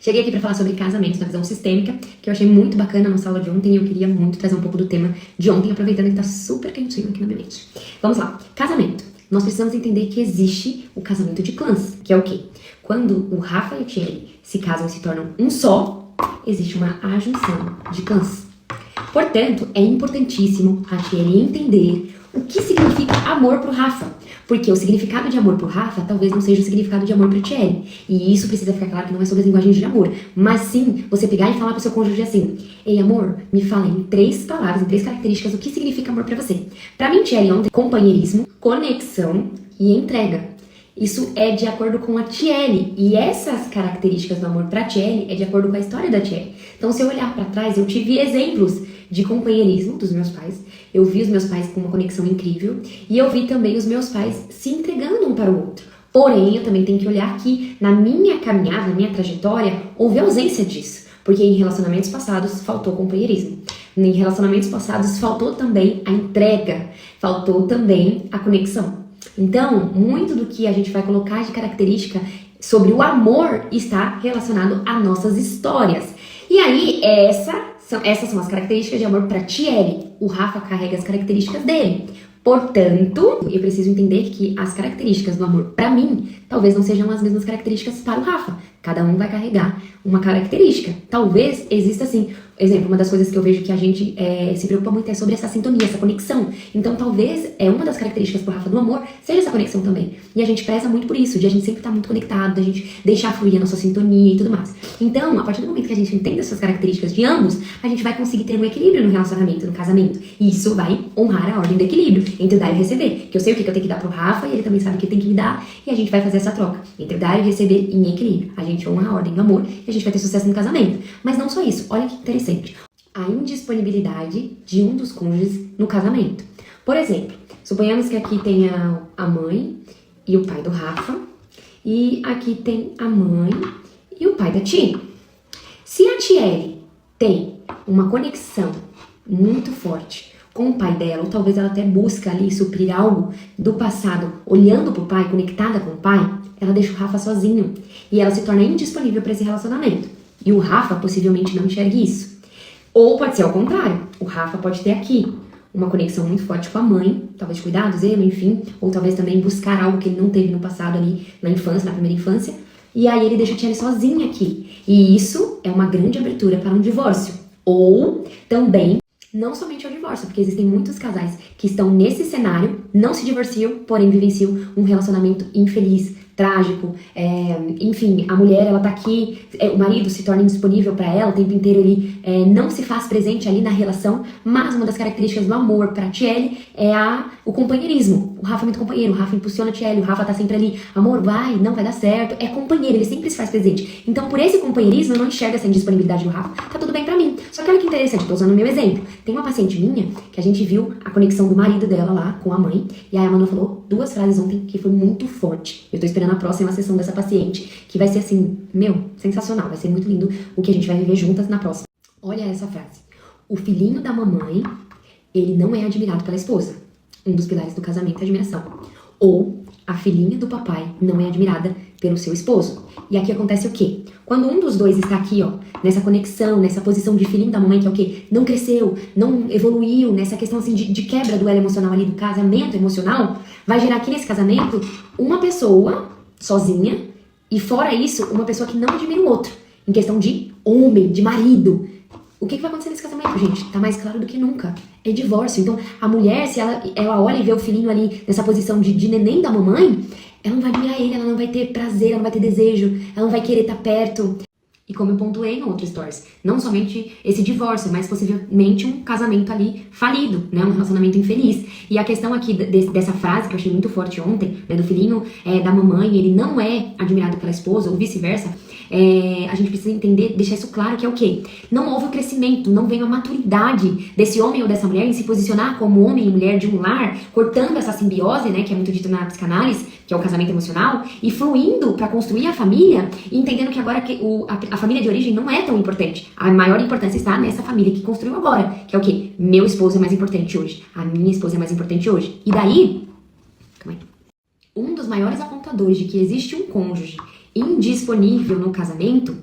Cheguei aqui para falar sobre casamento na visão sistêmica, que eu achei muito bacana a nossa aula de ontem e eu queria muito trazer um pouco do tema de ontem, aproveitando que tá super quentinho aqui na minha mente. Vamos lá. Casamento. Nós precisamos entender que existe o casamento de clãs, que é o quê? Quando o Rafa e a Thierry se casam e se tornam um só, existe uma ajunção de clãs. Portanto, é importantíssimo a Thierry entender o que significa amor pro Rafa. Porque o significado de amor pro Rafa talvez não seja o significado de amor pro Thierry. E isso precisa ficar claro que não é sobre as linguagens de amor. Mas sim, você pegar e falar pro seu cônjuge assim: ei, amor, me fala em 3 palavras, em 3 características, o que significa amor pra você. Pra mim, Thierry, ontem, companheirismo, conexão e entrega. Isso é de acordo com a Thierry. E essas características do amor pra Thierry é de acordo com a história da Thierry. Então, se eu olhar pra trás, eu tive exemplos de companheirismo dos meus pais. Eu vi os meus pais com uma conexão incrível. E eu vi também os meus pais se entregando um para o outro. Porém, eu também tenho que olhar que na minha caminhada, na minha trajetória, houve ausência disso. Porque em relacionamentos passados faltou companheirismo. Em relacionamentos passados faltou também a entrega. Faltou também a conexão. Então, muito do que a gente vai colocar de característica sobre o amor está relacionado a nossas histórias. E aí, essas são as características de amor para Thierry. O Rafa carrega as características dele. Portanto, eu preciso entender que as características do amor para mim talvez não sejam as mesmas características para o Rafa. Cada um vai carregar uma característica. Talvez exista assim. Exemplo, uma das coisas que eu vejo que a gente se preocupa muito é sobre essa sintonia, essa conexão. Então, talvez uma das características pro Rafa do amor seja essa conexão também. E a gente preza muito por isso, de a gente sempre estar muito conectado, de a gente deixar fluir a nossa sintonia e tudo mais. Então, a partir do momento que a gente entende essas características de ambos, a gente vai conseguir ter um equilíbrio no relacionamento, no casamento. E isso vai honrar a ordem do equilíbrio, entre o dar e o receber. Que eu sei o que eu tenho que dar pro Rafa e ele também sabe o que tem que me dar. E a gente vai fazer essa troca entre o dar e o receber em equilíbrio. A gente honra a ordem do amor e a gente vai ter sucesso no casamento. Mas não só isso, olha que interessante. A indisponibilidade de um dos cônjuges no casamento. Por exemplo, suponhamos que aqui tenha a mãe e o pai do Rafa, e aqui tem a mãe e o pai da Tina. Se a Thierry tem uma conexão muito forte com o pai dela, ou talvez ela até busca ali suprir algo do passado, olhando pro pai, conectada com o pai, ela deixa o Rafa sozinho e ela se torna indisponível para esse relacionamento. E o Rafa possivelmente não enxergue isso. Ou pode ser ao contrário, o Rafa pode ter aqui uma conexão muito forte com a mãe, talvez cuidar do zelo, enfim, ou talvez também buscar algo que ele não teve no passado ali, na infância, na primeira infância, e aí ele deixa a Thierry sozinha aqui. E isso é uma grande abertura para um divórcio. Ou também, não somente ao divórcio, porque existem muitos casais que estão nesse cenário, não se divorciam, porém vivenciam um relacionamento infeliz, trágico, enfim, a mulher, ela tá aqui, o marido se torna indisponível para ela, o tempo inteiro ele não se faz presente ali na relação, mas uma das características do amor para Thierry é o companheirismo. O Rafa é muito companheiro, o Rafa impulsiona a Thierry, o Rafa tá sempre ali, amor, não vai dar certo, é companheiro, ele sempre se faz presente. Então, por esse companheirismo, eu não enxergo essa indisponibilidade do Rafa, tá tudo bem pra mim. Só que olha que interessante, tô usando o meu exemplo. Tem uma paciente minha, que a gente viu a conexão do marido dela lá com a mãe, e aí a Manu falou 2 frases ontem que foi muito forte. Eu tô esperando a próxima sessão dessa paciente, que vai ser assim, sensacional, vai ser muito lindo o que a gente vai viver juntas na próxima. Olha essa frase. O filhinho da mamãe, ele não é admirado pela esposa. Um dos pilares do casamento é a admiração. Ou a filhinha do papai não é admirada pelo seu esposo. E aqui acontece o quê? Quando um dos dois está aqui, ó, nessa conexão, nessa posição de filhinho da mamãe, que é o quê? Não cresceu, não evoluiu, nessa questão assim de quebra do elo emocional ali, do casamento emocional, vai gerar aqui nesse casamento uma pessoa sozinha, e fora isso, uma pessoa que não admira o outro, em questão de homem, de marido. O que vai acontecer nesse casamento, gente? Tá mais claro do que nunca. É divórcio. Então, a mulher, se ela olha e vê o filhinho ali nessa posição de neném da mamãe, ela não vai admirar ele, ela não vai ter prazer, ela não vai ter desejo, ela não vai querer estar perto. E como eu pontuei no outro stories, não somente esse divórcio, mas possivelmente um casamento ali falido, né? Um relacionamento infeliz. E a questão aqui dessa frase, que eu achei muito forte ontem, né? Do filhinho da mamãe, ele não é admirado pela esposa, ou vice-versa, a gente precisa entender, deixar isso claro, que é o quê? Não houve o crescimento, não veio a maturidade desse homem ou dessa mulher em se posicionar como homem e mulher de um lar, cortando essa simbiose, né? Que é muito dito na psicanálise, que é o casamento emocional, e fluindo para construir a família, e entendendo que agora a família de origem não é tão importante. A maior importância está nessa família que construiu agora, que é o quê? Meu esposo é mais importante hoje, a minha esposa é mais importante hoje. E daí, um dos maiores apontadores de que existe um cônjuge indisponível no casamento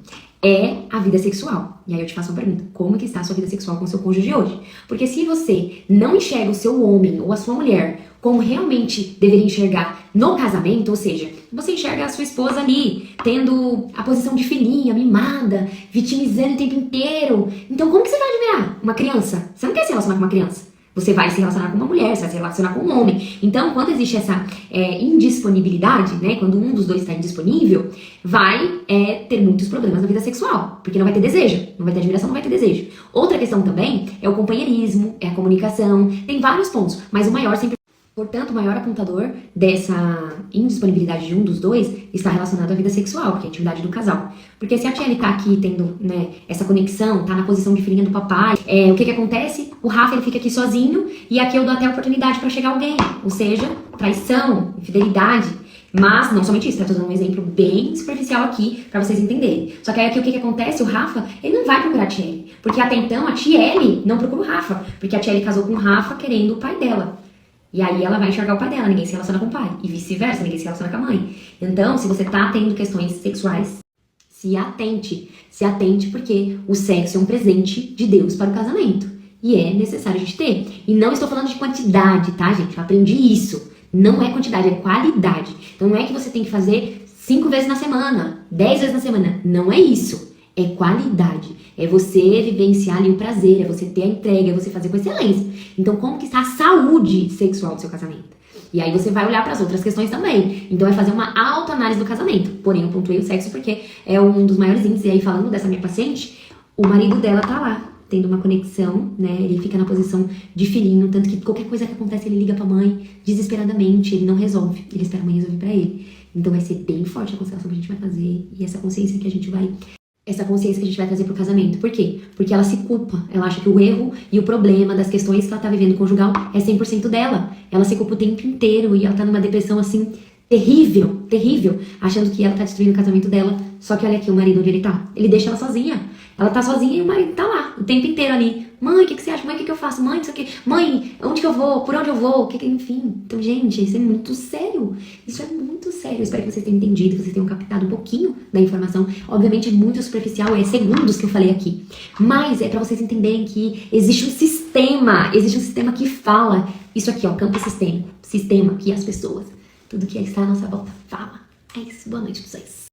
é a vida sexual. E aí eu te faço uma pergunta: como que está a sua vida sexual com o seu cônjuge hoje? Porque se você não enxerga o seu homem ou a sua mulher como realmente deveria enxergar no casamento, ou seja, você enxerga a sua esposa ali, tendo a posição de filhinha, mimada, vitimizando o tempo inteiro. Então como que você vai admirar uma criança? Você não quer se relacionar com uma criança. Você vai se relacionar com uma mulher, você vai se relacionar com um homem. Então, quando existe essa indisponibilidade, né, quando um dos dois está indisponível, vai ter muitos problemas na vida sexual. Porque não vai ter desejo, não vai ter admiração, não vai ter desejo. Outra questão também é o companheirismo, é a comunicação, tem vários pontos, mas o maior sempre... Portanto, o maior apontador dessa indisponibilidade de um dos dois está relacionado à vida sexual, que é a atividade do casal. Porque se a Tchelle tá aqui tendo, né, essa conexão, tá na posição de filhinha do papai, o que acontece? O Rafa ele fica aqui sozinho e aqui eu dou até a oportunidade para chegar alguém. Ou seja, traição, infidelidade. Mas não somente isso, tá? Tô dando um exemplo bem superficial aqui pra vocês entenderem. Só que aí aqui o que acontece? O Rafa, ele não vai procurar a Tchelle. Porque até então a Tchelle não procura o Rafa. Porque a Tchelle casou com o Rafa querendo o pai dela. E aí ela vai enxergar o pai dela, ninguém se relaciona com o pai. E vice-versa, ninguém se relaciona com a mãe. Então, se você tá tendo questões sexuais, se atente. Se atente porque o sexo é um presente de Deus para o casamento. E é necessário a gente ter. E não estou falando de quantidade, tá, gente? Eu aprendi isso. Não é quantidade, é qualidade. Então não é que você tem que fazer 5 vezes na semana, 10 vezes na semana. Não é isso. É qualidade. É você vivenciar ali o prazer, é você ter a entrega, é você fazer com excelência. Então, como que está a saúde sexual do seu casamento? E aí você vai olhar para as outras questões também. Então, é fazer uma autoanálise do casamento. Porém, eu pontuei o sexo porque é um dos maiores índices. E aí, falando dessa minha paciente, o marido dela tá lá, tendo uma conexão, né? Ele fica na posição de filhinho, tanto que qualquer coisa que acontece, ele liga pra mãe desesperadamente, ele não resolve. Ele espera a mãe resolver pra ele. Então, vai ser bem forte a constelação que a gente vai fazer e essa consciência que a gente vai... Essa consciência que a gente vai trazer pro casamento. Por quê? Porque ela se culpa. Ela acha que o erro e o problema das questões que ela tá vivendo conjugal é 100% dela. Ela se culpa o tempo inteiro e ela tá numa depressão, assim, terrível, terrível, achando que ela tá destruindo o casamento dela. Só que olha aqui o marido onde ele tá. Ele deixa ela sozinha. Ela tá sozinha e o marido tá lá, o tempo inteiro ali. Mãe, o que você acha? Mãe, o que eu faço? Mãe, isso aqui. Mãe, onde que eu vou? Por onde eu vou? Enfim. Então, gente, isso é muito sério. Isso é muito sério. Eu espero que vocês tenham entendido, que vocês tenham captado um pouquinho da informação. Obviamente é muito superficial, é segundos que eu falei aqui. Mas é pra vocês entenderem que existe um sistema que fala. Isso aqui, ó, campo sistêmico. Sistema que as pessoas, tudo que está à nossa volta fala. É isso. Boa noite pra vocês.